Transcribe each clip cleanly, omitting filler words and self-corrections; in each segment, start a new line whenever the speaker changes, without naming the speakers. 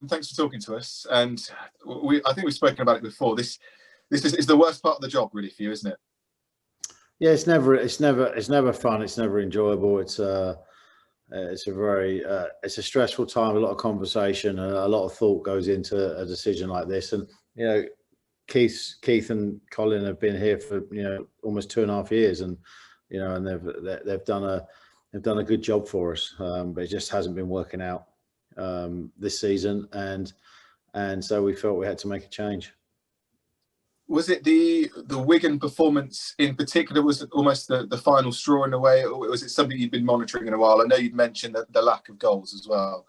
Thanks for talking to us. And I think we've spoken about it before. This is the worst part of the job, really, for you, isn't it?
Yeah, it's never fun. It's never enjoyable. It's a stressful time. A lot of conversation and a lot of thought goes into a decision like this. And Keith and Colin have been here for almost 2.5 years, and they've done a good job for us. But it just hasn't been working out this season, and so we felt we had to make a change.
Was it the Wigan performance in particular? Was it almost the final straw in a way, or was it something you'd been monitoring in a while? I know you'd mentioned the lack of goals as well.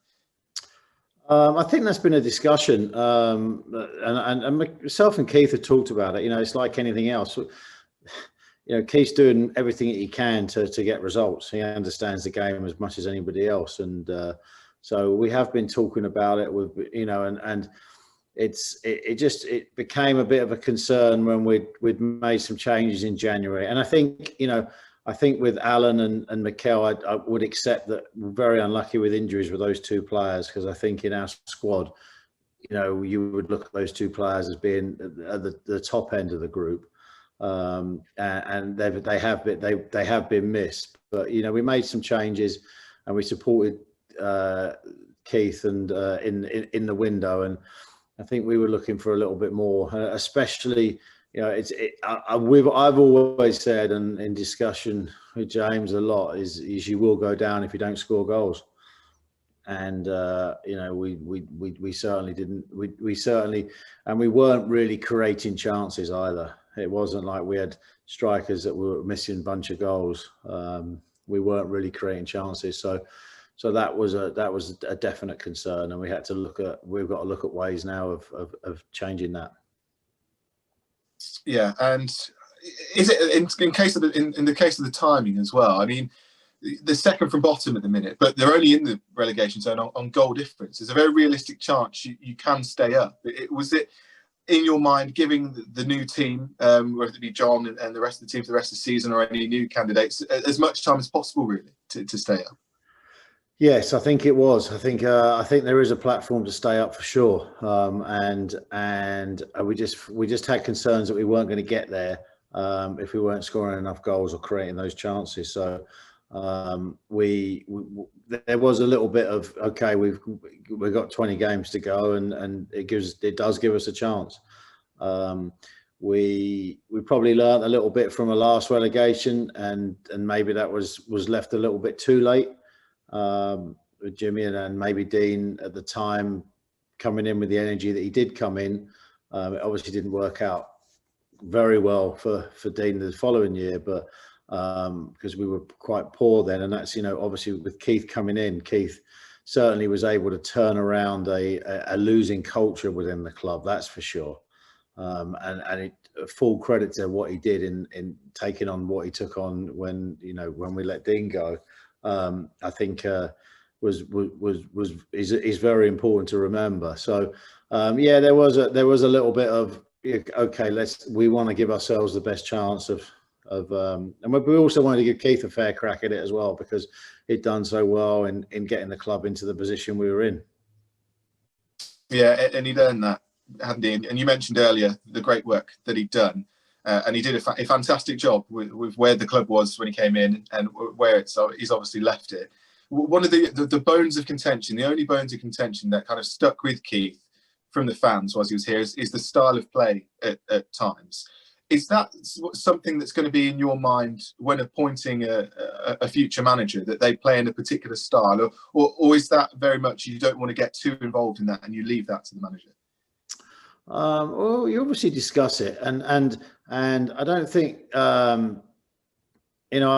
I think that's been a discussion, and myself and Keith have talked about it. It's like anything else. Keith's doing everything he can to get results. He understands the game as much as anybody else, and so we have been talking about it. And it became a bit of a concern when we'd made some changes in January. And I think with Alan and Mikel, I would accept that we're very unlucky with injuries with those two players, because I think in our squad, you would look at those two players as being at the top end of the group, and they have been missed. But we made some changes, and we supported Keith and in the window, and I think we were looking for a little bit more, especially. I've always said, and in discussion with James a lot, is you will go down if you don't score goals. And we certainly didn't. And we weren't really creating chances either. It wasn't like we had strikers that were missing a bunch of goals. We weren't really creating chances. So that was a definite concern, and we've got to look at ways now of changing that.
Yeah, and is it in the case of the timing as well? I mean, they're second from bottom at the minute, but they're only in the relegation zone on goal difference. There's a very realistic chance you can stay up. Was it in your mind giving the new team, whether it be John and the rest of the team for the rest of the season, or any new candidates, as much time as possible really to stay up?
Yes, I think it was. I think there is a platform to stay up for sure, and we just had concerns that we weren't going to get there if we weren't scoring enough goals or creating those chances. So there was a little bit of, okay, we've got 20 games to go, and it does give us a chance. We probably learned a little bit from a last relegation, and maybe that was left a little bit too late. With Jimmy and maybe Dean at the time coming in with the energy that he did come in. It obviously didn't work out very well for Dean the following year, but because we were quite poor then, and that's obviously with Keith coming in, Keith certainly was able to turn around a losing culture within the club, that's for sure. And full credit to what he did in taking on what he took on when we let Dean go. I think is very important to remember. So there was a little bit of, okay, we want to give ourselves the best chance of and we also wanted to give Keith a fair crack at it as well, because he'd done so well in getting the club into the position we were in.
Yeah, and he'd earned that, hadn't he? And you mentioned earlier the great work that he'd done. And he did a fantastic job with where the club was when he came in and where he's obviously left it. One of the bones of contention, the only bones of contention that kind of stuck with Keith from the fans whilst he was here is the style of play at times. Is that something that's going to be in your mind when appointing a future manager, that they play in a particular style, or is that very much you don't want to get too involved in that and you leave that to the manager?
Well, you obviously discuss it, and I don't think I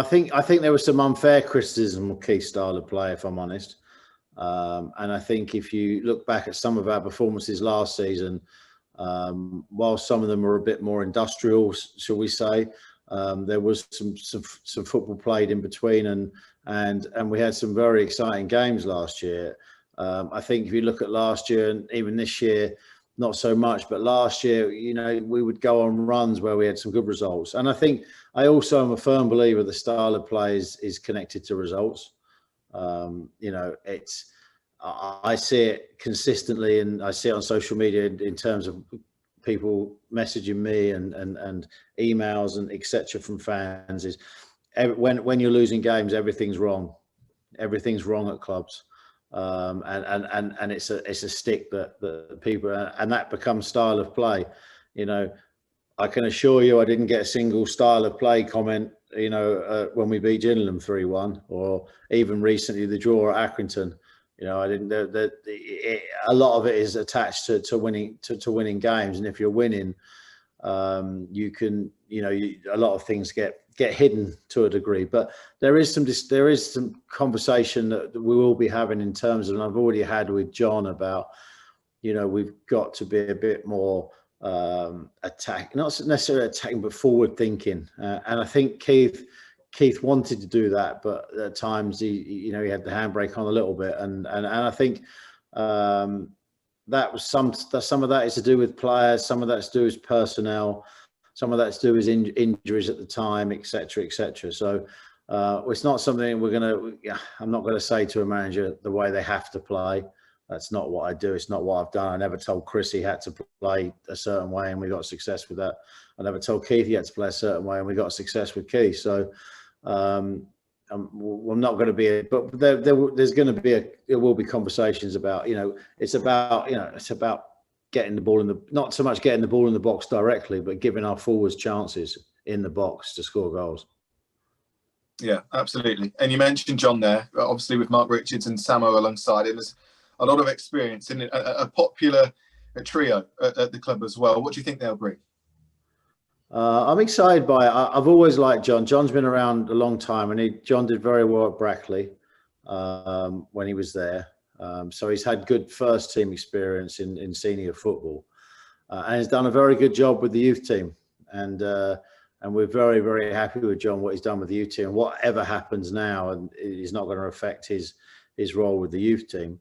think there was some unfair criticism of Keith's style of play, if I'm honest. And I think if you look back at some of our performances last season, while some of them were a bit more industrial, shall we say, there was some football played in between, and we had some very exciting games last year. I think if you look at last year and even this year, not so much, but last year, we would go on runs where we had some good results. And I also am a firm believer the style of play is connected to results. I see it consistently, and I see it on social media in terms of people messaging me and emails and etc. from fans. Is when you're losing games, everything's wrong. Everything's wrong at clubs, and it's a stick that people, and that becomes style of play. You know, I can assure you, I didn't get a single style of play comment. You know, when we beat Gillingham 3-1, or even recently the draw at Accrington. You know, I didn't. A lot of it is attached to winning winning games, and if you're winning, you can. You know, a lot of things get hidden to a degree. But there is some conversation that we will be having in terms of, and I've already had with John about. You know, we've got to be a bit more not necessarily attacking, but forward thinking. And I think Keith wanted to do that, but at times he had the handbrake on a little bit, and I think that was some of that is to do with players, some of that's to do with personnel, some of that's to do with injuries at the time, etc. So it's not something I'm not going to say to a manager the way they have to play. That's not what I do. It's not what I've done. I never told Chris he had to play a certain way and we got success with that. I never told Keith he had to play a certain way and we got success with Keith. So I'm not going to be, but there's going to be there will be conversations about, it's about getting the ball not so much getting the ball in the box directly, but giving our forwards chances in the box to score goals.
Yeah, absolutely. And you mentioned John there, obviously with Mark Richards and Samo alongside him. There's a lot of experience in a popular trio at the club as well. What do you think they'll bring?
I'm excited by it. I've always liked John. John's been around a long time, and John did very well at Brackley when he was there. So he's had good first team experience in senior football, and he's done a very good job with the youth team. And we're very, very happy with John, what he's done with the youth team. Whatever happens now, and is not going to affect his role with the youth team.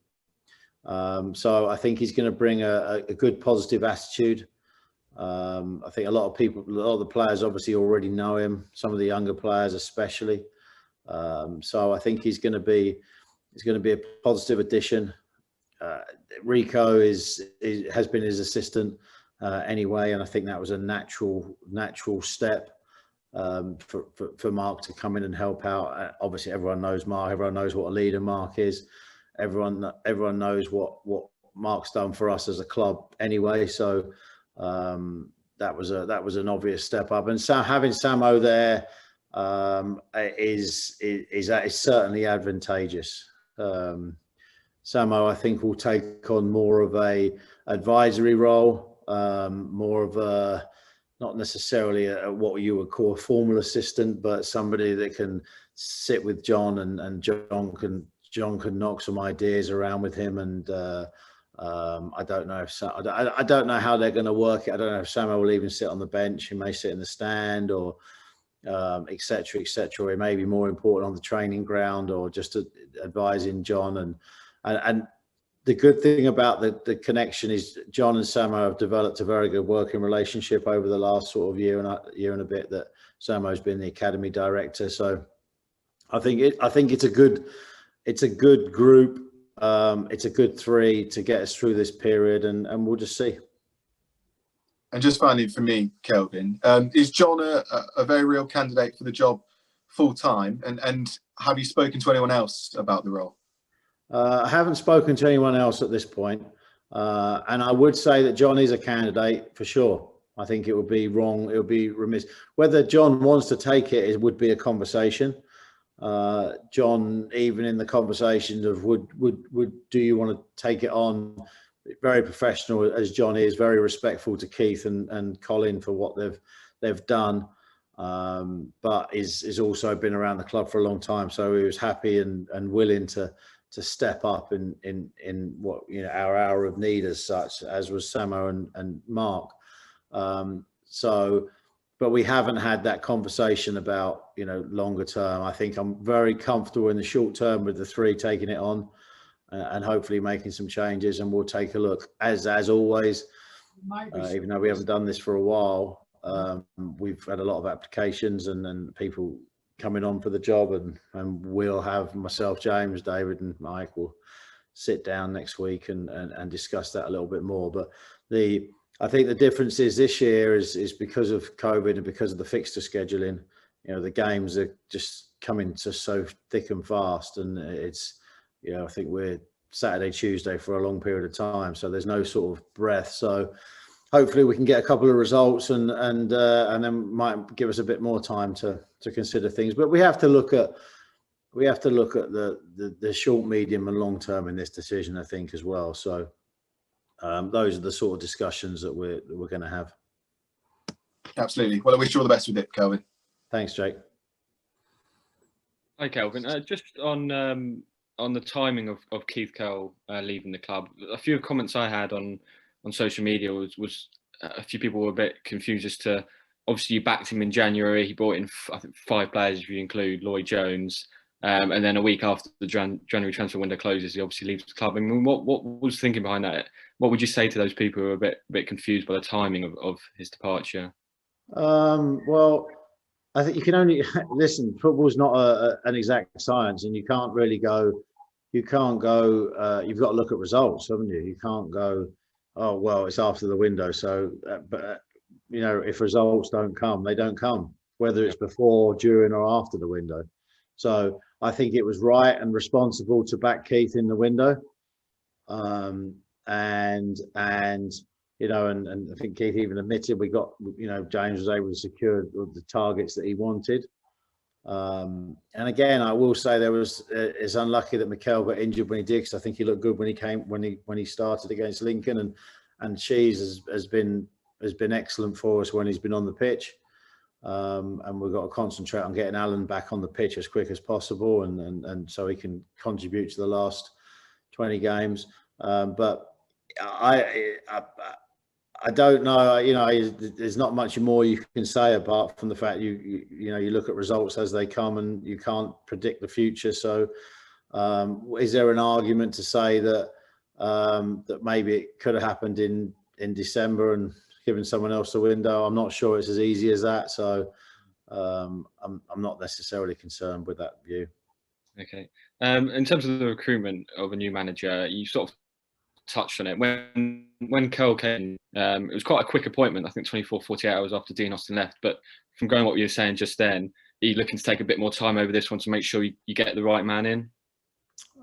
So I think he's going to bring a good positive attitude. I think a lot of the players obviously already know him, some of the younger players especially. So I think he's going to be a positive addition. Rico has been his assistant anyway, and I think that was a natural step for Mark to come in and help out. Obviously everyone knows Mark, everyone knows what a leader Mark is. Everyone knows what Mark's done for us as a club anyway. So that was an obvious step up. And so having Samo there is certainly advantageous. Samo, I think, will take on more of a advisory role, more of a not necessarily what you would call a formal assistant, but somebody that can sit with John and John can knock some ideas around with him, and I don't know I don't know how they're going to work it. I don't know if Samo will even sit on the bench. He may sit in the stand, or etc. Or he may be more important on the training ground, or just advising John. And the good thing about the connection is John and Samo have developed a very good working relationship over the last sort of year and a bit that Samo's been the academy director. So I think it's a good group. It's a good three to get us through this period, and we'll just see.
And just finally for me, Kelvin, is John a very real candidate for the job full time? And have you spoken to anyone else about the role?
I haven't spoken to anyone else at this point. And I would say that John is a candidate for sure. I think it would be wrong. It would be remiss. Whether John wants to take it, it would be a conversation. John, even in the conversations of would do you want to take it on? Very professional as John is, very respectful to Keith and Colin for what they've done, but is also been around the club for a long time. So he was happy and willing to step up in what our hour of need as such, as was Samo and Mark. But we haven't had that conversation about, longer term. I think I'm very comfortable in the short term with the three taking it on and hopefully making some changes. And we'll take a look, as always, even though we haven't done this for a while. We've had a lot of applications and people coming on for the job, and we'll have myself, James, David and Mike will sit down next week and discuss that a little bit more. But I think the difference is this year is because of COVID and because of the fixture scheduling. The games are just coming to so thick and fast, and it's, I think we're Saturday, Tuesday for a long period of time, so there's no sort of breath. So hopefully we can get a couple of results and then might give us a bit more time to consider things. But we have to look at the short, medium, and long term in this decision, I think, as well. So those are the sort of discussions that we're going to have.
Absolutely. Well, I wish you all the best with it, Kelvin.
Thanks, Jake.
Hi, Kelvin. Just on the timing of Keith Curle leaving the club, a few comments I had on social media was a few people were a bit confused as to, obviously you backed him in January. He brought in, I think, 5 players if you include Lloyd Jones. And then a week after the January transfer window closes, he obviously leaves the club. I mean, what was thinking behind that? What would you say to those people who are a bit confused by the timing of his departure?
Well, I think you can only listen. Football's not an exact science, and you can't really go. You've got to look at results, haven't you? You can't go, oh well, it's after the window. So, but if results don't come, they don't come, whether it's before, during, or after the window. So I think it was right and responsible to back Keith in the window, and I think Keith even admitted we got, James was able to secure the targets that he wanted. And again, I will say it's unlucky that Mikel got injured when he did, because I think he looked good when he started against Lincoln, and Cheese has been excellent for us when he's been on the pitch. And we've got to concentrate on getting Alan back on the pitch as quick as possible, and so he can contribute to the last 20 games. But I don't know. There's not much more you can say apart from the fact you look at results as they come, and you can't predict the future. So, is there an argument to say that that maybe it could have happened in December and given someone else the window? I'm not sure it's as easy as that. So, I'm not necessarily concerned with that view. Okay.
In terms of the recruitment of a new manager, you sort of touched on it. When Curle came, it was quite a quick appointment, I think 24, 48 hours after Dean Austin left. But from going what you were saying just then, are you looking to take a bit more time over this one to make sure you get the right man in?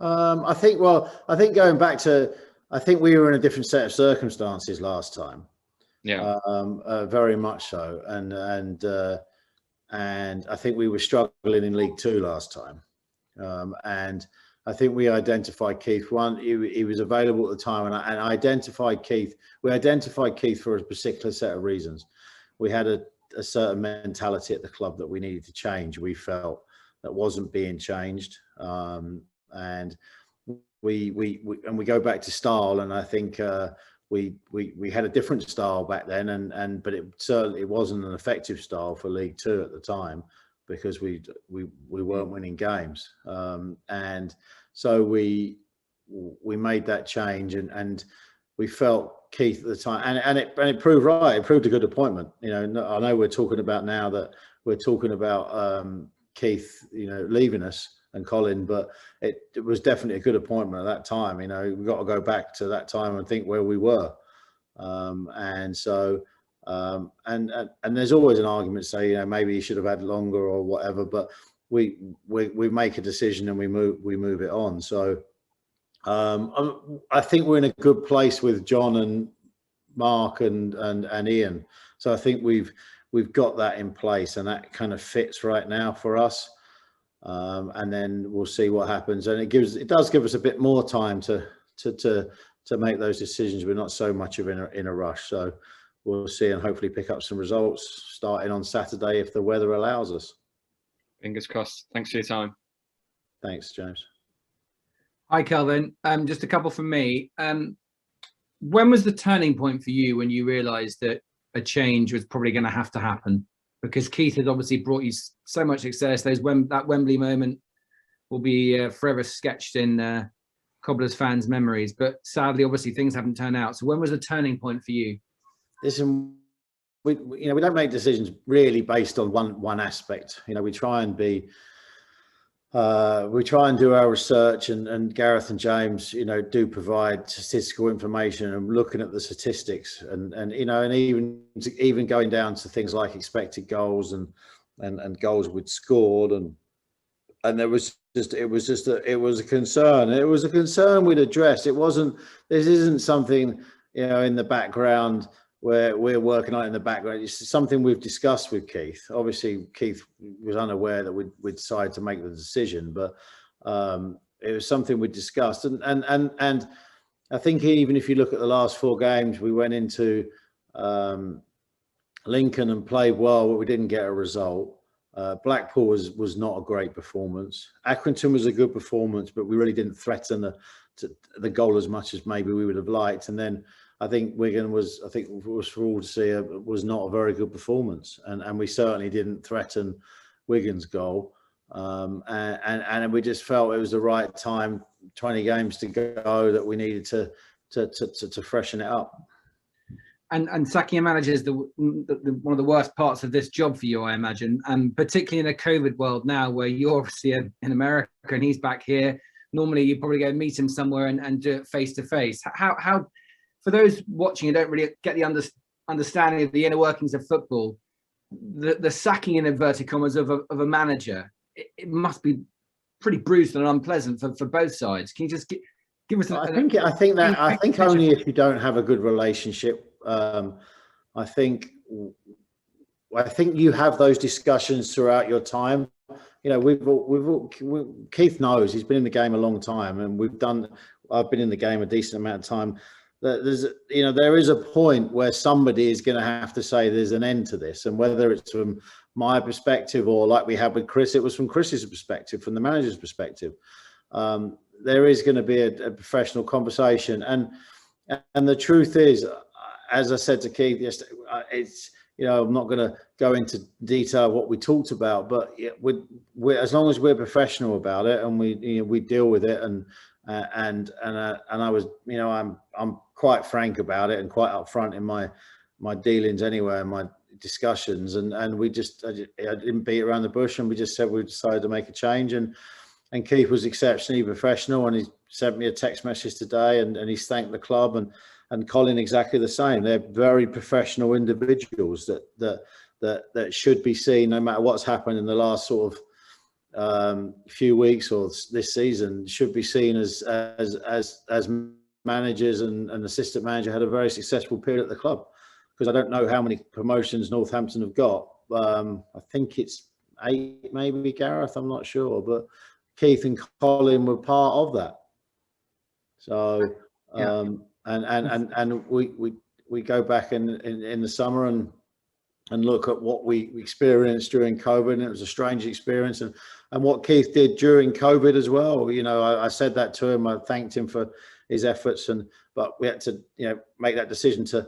I think going back to, I think we were in a different set of circumstances last time.
Yeah.
Very much so. And I think we were struggling in League Two last time. And I think we identified Keith. One, he was available at the time, and I identified Keith. We identified Keith for a particular set of reasons. We had a certain mentality at the club that we needed to change. We felt that wasn't being changed, and we go back to style. And I think we had a different style back then, but it wasn't an effective style for League Two at the time, because we weren't winning games, and so we made that change, and we felt Keith at the time, and it proved right. It proved a good appointment. I know we're talking about now that we're talking about Keith, leaving us, and Colin, but it was definitely a good appointment at that time. We've got to go back to that time and think where we were, and so. And there's always an argument to say, maybe he should have had longer or whatever, but we make a decision and we move it on. So I think we're in a good place with John and Mark and Ian. So I think we've got that in place, and that kind of fits right now for us. And then we'll see what happens. And it does give us a bit more time to make those decisions. We're not so much in a rush. So we'll see, and hopefully pick up some results starting on Saturday if the weather allows us.
Fingers crossed. Thanks for your time.
Thanks, James.
Hi, Kelvin. Just a couple from me. When was the turning point for you when you realised that a change was probably going to have to happen? Because Keith has obviously brought you so much success. That Wembley moment will be forever sketched in Cobblers fans' memories. But sadly, obviously, things haven't turned out. So when was the turning point for you?
Listen, we don't make decisions really based on one aspect. We try and be we try and do our research, and Gareth and James, do provide statistical information and looking at the statistics, and even going down to things like expected goals and goals we'd scored, and it was a concern. It was a concern we'd addressed. This isn't something in the background where we're working on it in the background. It's something we've discussed with Keith. Obviously, Keith was unaware that we'd decided to make the decision, but it was something we discussed. And I think even if you look at the last 4 games, we went into Lincoln and played well, but we didn't get a result. Blackpool was not a great performance. Accrington was a good performance, but we really didn't threaten the goal as much as maybe we would have liked. And then I think Wigan was for all to see, was not a very good performance, and we certainly didn't threaten Wigan's goal. And we just felt it was the right time, 20 games to go, that we needed to freshen it up.
And sacking a manager is one of the worst parts of this job for you, I imagine, and particularly in a COVID world now, where you're obviously in America and he's back here. Normally, you probably go meet him somewhere and do it face to face. How for those watching who don't really get the understanding of the inner workings of football, the sacking in inverted commas of a manager, it must be pretty bruised and unpleasant for both sides. Can you just give us? I
think only if you don't have a good relationship. I think you have those discussions throughout your time. Keith knows, he's been in the game a long time, and I've been in the game a decent amount of time. There is a point where somebody is going to have to say there's an end to this, and whether it's from my perspective or like we had with Chris, it was from Chris's perspective, from the manager's perspective. There is going to be a professional conversation, and the truth is, as I said to Keith yesterday, I'm not going to go into detail what we talked about, but we as long as we're professional about it and we deal with it, and I was, I'm quite frank about it and quite upfront in my dealings anyway, and my discussions, and I didn't beat around the bush, and we just said we decided to make a change, and Keith was exceptionally professional, and he sent me a text message today, and he's thanked the club, and Colin exactly the same. They're very professional individuals that should be seen, no matter what's happened in the last sort of few weeks or this season, should be seen as managers, and assistant manager had a very successful period at the club, because I don't know how many promotions Northampton have got. I think it's 8, maybe, Gareth, I'm not sure, but Keith and Colin were part of that. So and we go back in the summer and look at what we experienced during COVID, and it was a strange experience, and what Keith did during COVID as well. I said that to him. I thanked him for his efforts, but we had to make that decision to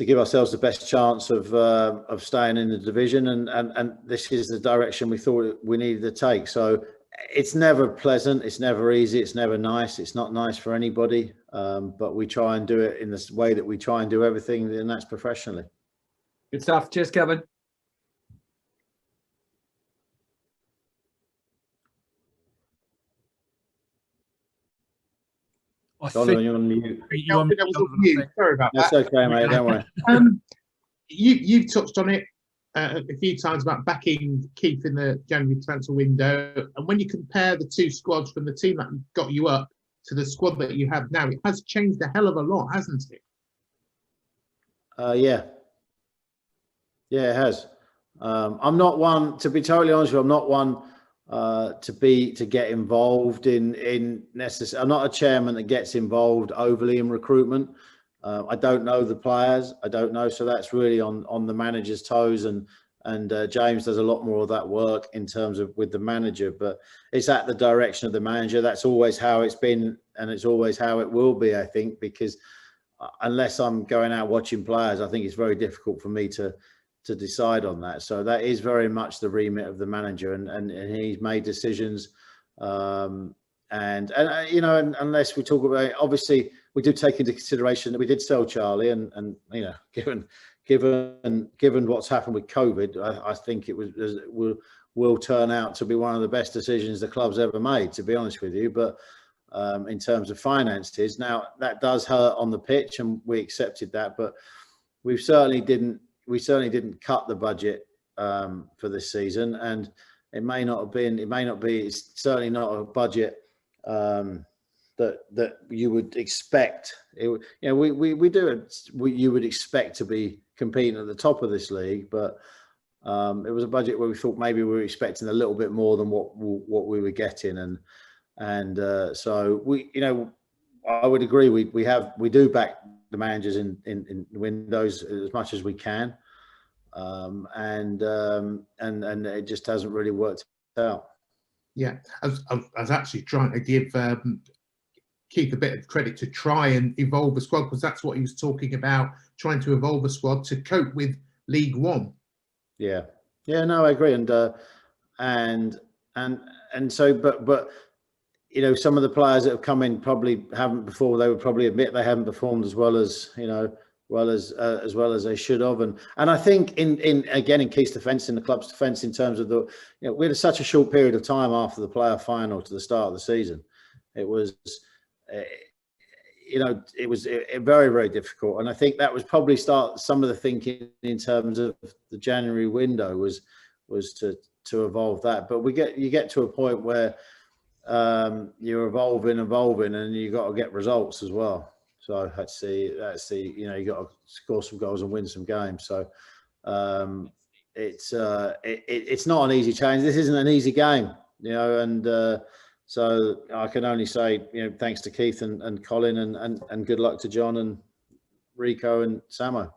give ourselves the best chance of staying in the division, and this is the direction we thought we needed to take. So it's never pleasant, it's never easy, it's never nice. It's not nice for anybody, but we try and do it in this way that we try and do everything, and that's professionally.
Good stuff. Cheers, Kelvin.
You're on mute.
Sorry about that.
That's okay, mate. Don't worry.
You've touched on it a few times about backing Keith in the January transfer window, and when you compare the two squads from the team that got you up to the squad that you have now, it has changed a hell of a lot, hasn't it?
Yeah, it has. I'm not one, to be totally honest with you, I'm not one to get involved in necessary. I'm not a chairman that gets involved overly in recruitment. I don't know the players. I don't know, so that's really on the manager's toes, and James does a lot more of that work in terms of with the manager. But it's at the direction of the manager. That's always how it's been, and it's always how it will be, I think, because unless I'm going out watching players, I think it's very difficult for me to decide on that. So that is very much the remit of the manager, and he's made decisions. And unless we talk about, obviously we do take into consideration that we did sell Charlie, and given what's happened with COVID, I think it would will turn out to be one of the best decisions the club's ever made, to be honest with you. But in terms of finances, now that does hurt on the pitch, and we accepted that. But we certainly didn't cut the budget for this season, and it may not have been. It may not be. It's certainly not a budget that you would expect. You would expect to be competing at the top of this league, but it was a budget where we thought maybe we were expecting a little bit more than what we were getting, and so we, I would agree. We do back the managers in windows as much as we can, and it just hasn't really worked out.
Yeah, I was actually trying to give Keith a bit of credit to try and evolve the squad, because that's what he was talking about, trying to evolve a squad to cope with League One. Yeah,
no, I agree, and so, but some of the players that have come in probably haven't before. They would probably admit they haven't performed as well as as well as they should have, and I think in Keith's defence, in the club's defence, in terms of we had such a short period of time after the playoff final to the start of the season. It was it was very, very difficult, and I think that was probably some of the thinking in terms of the January window was to evolve that. But you get to a point where you're evolving, and you got to get results as well. So that's the you got to score some goals and win some games. So it's not an easy change. This isn't an easy game, and so I can only say thanks to Keith and Colin, and good luck to John and Rico and Samo.